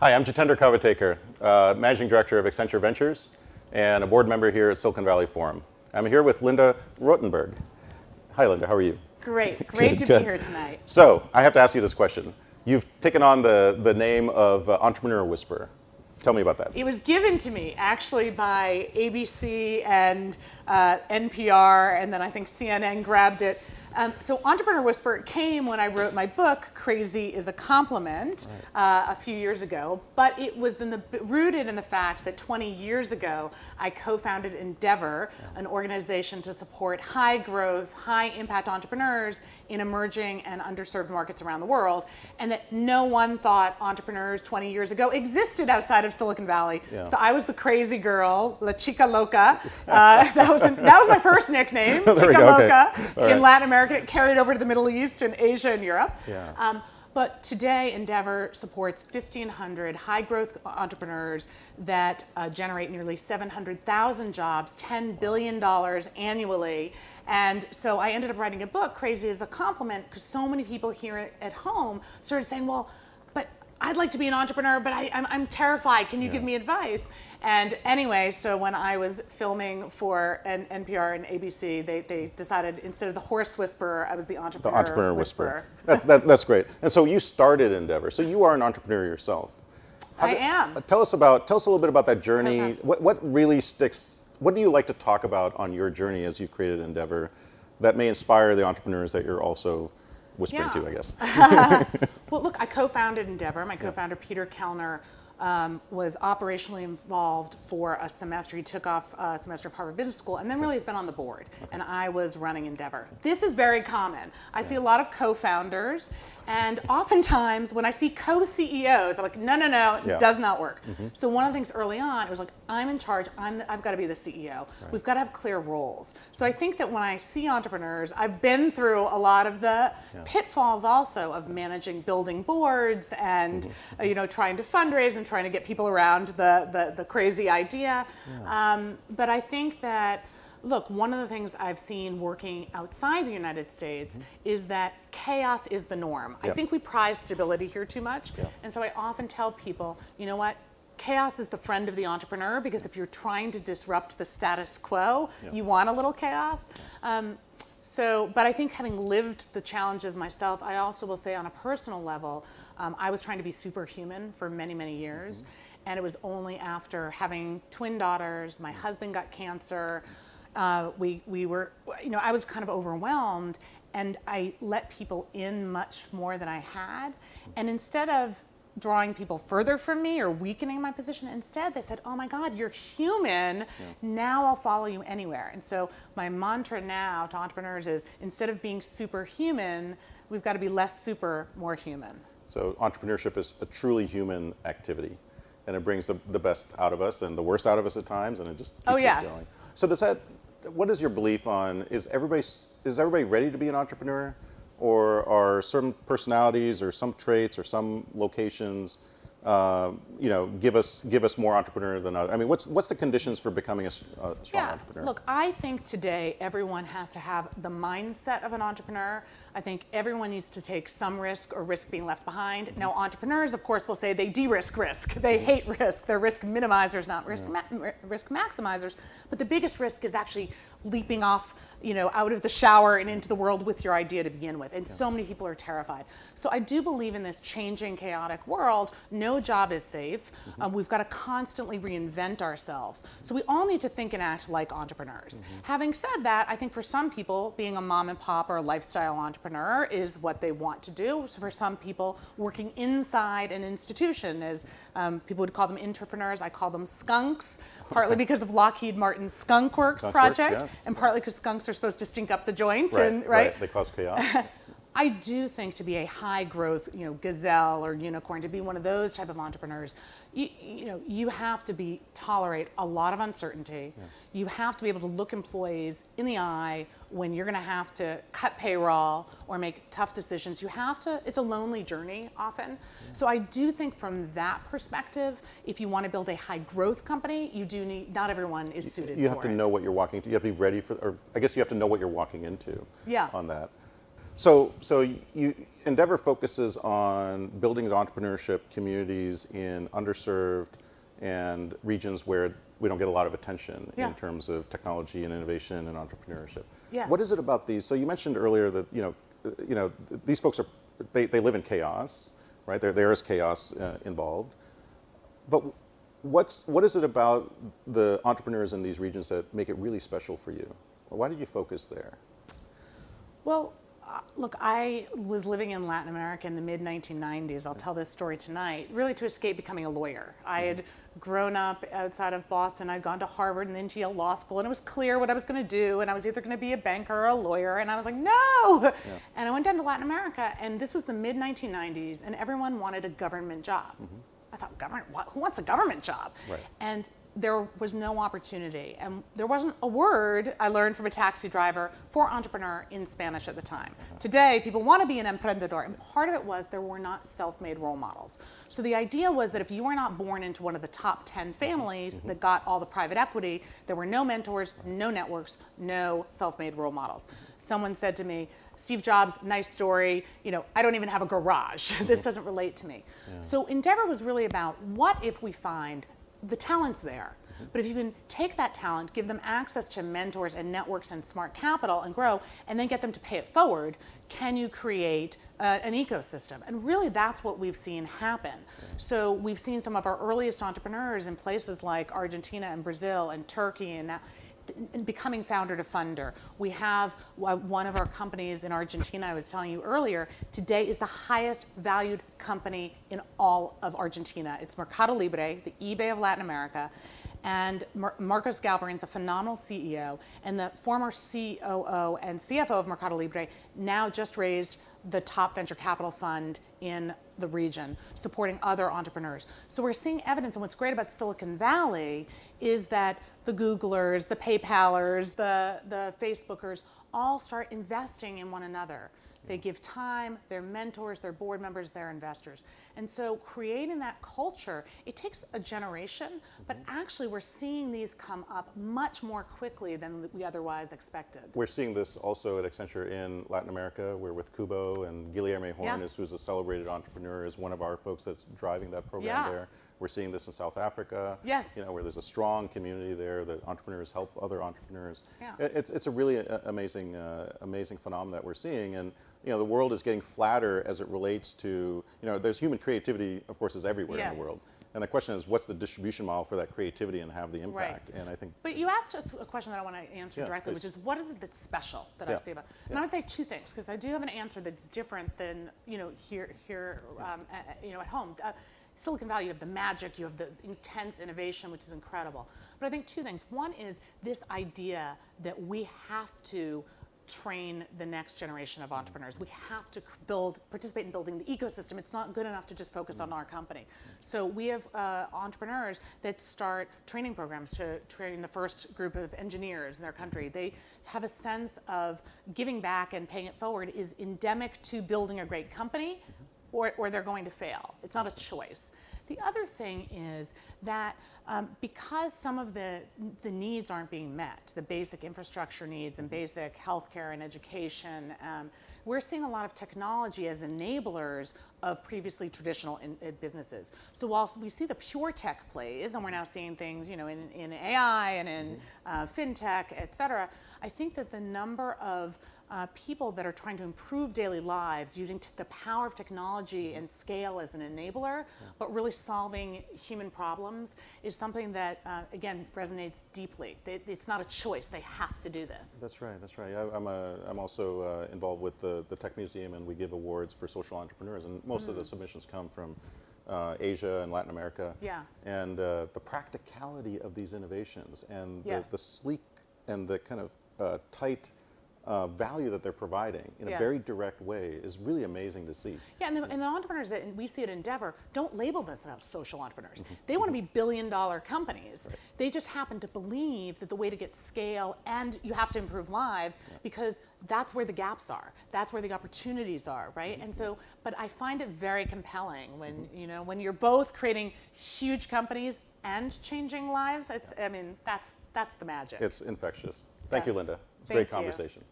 Hi, I'm Jitendra Kavathekar, Managing Director of Accenture Ventures and a board member here at Silicon Valley Forum. I'm here with Linda Rottenberg. Hi, Linda, how are you? Great to be here tonight. So, I have to ask you this question. You've taken on the name of Entrepreneur Whisperer. Tell me about that. It was given to me actually by ABC and NPR, and then I think CNN grabbed it. So Entrepreneur Whisperer came when I wrote my book, Crazy is a Compliment, a few years ago, but it was rooted in the fact that 20 years ago, I co-founded Endeavor, an organization to support high growth, high impact entrepreneurs in emerging and underserved markets around the world, and that no one thought entrepreneurs 20 years ago existed outside of Silicon Valley. Yeah. So I was the crazy girl, La Chica Loca. That was my first nickname, Chica Loca, in Latin America. It carried over to the Middle East and Asia and Europe. Yeah. But today, Endeavor supports 1,500 high-growth entrepreneurs that generate nearly 700,000 jobs, $10 billion annually. And so I ended up writing a book, Crazy is a Compliment, because so many people here at home started saying, well, but I'd like to be an entrepreneur, but I'm terrified. Can you give me advice? And anyway, so when I was filming for NPR and ABC, they decided instead of the horse whisperer, I was the entrepreneur whisperer. That's great. And so you started Endeavor. So you are an entrepreneur yourself. I am. Tell us a little bit about that journey. What really sticks? What do you like to talk about on your journey as you've created Endeavor that may inspire the entrepreneurs that you're also whispering to, I guess? Well, look, I co-founded Endeavor. My co-founder, Peter Kellner, was operationally involved for a semester. He took off a semester of Harvard Business School and then really has been on the board. And I was running Endeavor. This is very common. I see a lot of co-founders, and oftentimes when I see co-CEOs, I'm like, no, it does not work. So one of the things early on, it was like, I'm in charge, I've got to be the CEO. We've got to have clear roles. So I think that when I see entrepreneurs, I've been through a lot of the pitfalls also of managing building boards and trying to fundraise and trying to get people around the crazy idea. But I think that, look, one of the things I've seen working outside the United States is that chaos is the norm. I think we prize stability here too much. And so I often tell people, you know what? Chaos is the friend of the entrepreneur, because if you're trying to disrupt the status quo, you want a little chaos. But I think having lived the challenges myself, I also will say on a personal level, I was trying to be superhuman for many, many years. And it was only after having twin daughters, my husband got cancer, we were, I was kind of overwhelmed, and I let people in much more than I had. And instead of drawing people further from me or weakening my position, instead they said, oh my God, you're human. Now I'll follow you anywhere. And so my mantra now to entrepreneurs is, instead of being superhuman, we've got to be less super, more human. So entrepreneurship is a truly human activity, and it brings the best out of us and the worst out of us at times, and it just keeps us going. So what is your belief on, is everybody ready to be an entrepreneur? Or are certain personalities or some traits or some locations, give us more entrepreneur than others? I mean, what's the conditions for becoming a strong entrepreneur? Look, I think today everyone has to have the mindset of an entrepreneur. I think everyone needs to take some risk or risk being left behind. Now, entrepreneurs, of course, will say they de-risk risk. They hate risk. They're risk minimizers, not risk maximizers. But the biggest risk is actually leaping off, out of the shower and into the world with your idea to begin with. And so many people are terrified. So I do believe in this changing, chaotic world, no job is safe. We've got to constantly reinvent ourselves. So we all need to think and act like entrepreneurs. Having said that, I think for some people, being a mom and pop or a lifestyle entrepreneur is what they want to do. So for some people, working inside an institution is, people would call them intrapreneurs. I call them skunks, partly because of Lockheed Martin's Skunk Works project, and partly because skunks are supposed to stink up the joint. Right. They cause chaos. I do think to be a high growth, gazelle or unicorn, to be one of those type of entrepreneurs, you have to tolerate a lot of uncertainty. You have to be able to look employees in the eye when you're going to have to cut payroll or make tough decisions. It's a lonely journey often. So I do think from that perspective, if you want to build a high growth company, not everyone is suited for it. You have to know what you're walking into. You have to be ready for, or I guess you have to know what you're walking into on that. So Endeavor focuses on building the entrepreneurship communities in underserved and regions where we don't get a lot of attention in terms of technology and innovation and entrepreneurship. Yes. What is it about these? So you mentioned earlier that these folks they live in chaos, right? There is chaos involved, but what is it about the entrepreneurs in these regions that make it really special for you? Why did you focus there? Well, look, I was living in Latin America in the mid-1990s. I'll tell this story tonight, really to escape becoming a lawyer. I had grown up outside of Boston. I'd gone to Harvard and then to Yale Law School, and it was clear what I was going to do, and I was either going to be a banker or a lawyer, and I was like, no! And I went down to Latin America, and this was the mid-1990s, and everyone wanted a government job. I thought, government? What? Who wants a government job? Right. And there was no opportunity. And there wasn't a word I learned from a taxi driver for entrepreneur in Spanish at the time. Today, people want to be an emprendedor. And part of it was there were not self-made role models. So the idea was that if you were not born into one of the top 10 families that got all the private equity, there were no mentors, no networks, no self-made role models. Someone said to me, Steve Jobs, nice story, I don't even have a garage. This doesn't relate to me. So Endeavor was really about what if we find the talent's there. But if you can take that talent, give them access to mentors and networks and smart capital and grow, and then get them to pay it forward, can you create an ecosystem? And really that's what we've seen happen. So we've seen some of our earliest entrepreneurs in places like Argentina and Brazil and Turkey and becoming founder to funder. We have one of our companies in Argentina, I was telling you earlier, today is the highest valued company in all of Argentina. It's Mercado Libre, the eBay of Latin America. And Marcos Galperin's a phenomenal CEO, and the former COO and CFO of Mercado Libre now just raised the top venture capital fund in the region, supporting other entrepreneurs. So we're seeing evidence, and what's great about Silicon Valley is that the Googlers, the PayPalers, the Facebookers all start investing in one another. They give time, they're mentors, they're board members, they're investors. And so creating that culture, it takes a generation, but actually we're seeing these come up much more quickly than we otherwise expected. We're seeing this also at Accenture in Latin America. We're with Kubo, and Guilherme Hornes, who's a celebrated entrepreneur, is one of our folks that's driving that program there. We're seeing this in South Africa, where there's a strong community there that entrepreneurs help other entrepreneurs. It's a really amazing phenomenon that we're seeing, and the world is getting flatter as it relates to, there's human creativity, of course, is everywhere in the world. And the question is, what's the distribution model for that creativity and have the impact? And I think. But you asked us a question that I want to answer directly, which is, what is it that's special that I see about? And I would say two things, because I do have an answer that's different than here at home. Silicon Valley, you have the magic, you have the intense innovation, which is incredible. But I think two things. One is this idea that we have to train the next generation of entrepreneurs. We have to participate in building the ecosystem. It's not good enough to just focus on our company. So we have entrepreneurs that start training programs to train the first group of engineers in their country. They have a sense of giving back and paying it forward is endemic to building a great company, or they're going to fail. It's not a choice. The other thing is that because some of the needs aren't being met, the basic infrastructure needs and basic healthcare and education, we're seeing a lot of technology as enablers of previously traditional businesses. So while we see the pure tech plays, and we're now seeing things in AI and in fintech, et cetera, I think that the number of people that are trying to improve daily lives using the power of technology and scale as an enabler, but really solving human problems is something that, again, resonates deeply. It's not a choice. They have to do this. That's right. That's right. I'm also involved with the Tech Museum, and we give awards for social entrepreneurs, and most of the submissions come from Asia and Latin America. And the practicality of these innovations and the sleek and the kind of tight value that they're providing in a very direct way is really amazing to see. And the entrepreneurs that we see at Endeavor don't label themselves social entrepreneurs. They want to be billion-dollar companies. They just happen to believe that the way to get scale, and you have to improve lives, because that's where the gaps are. That's where the opportunities are, right? And so, but I find it very compelling when when you're both creating huge companies and changing lives. That's the magic. It's infectious. Thank you, Linda. It's a great conversation.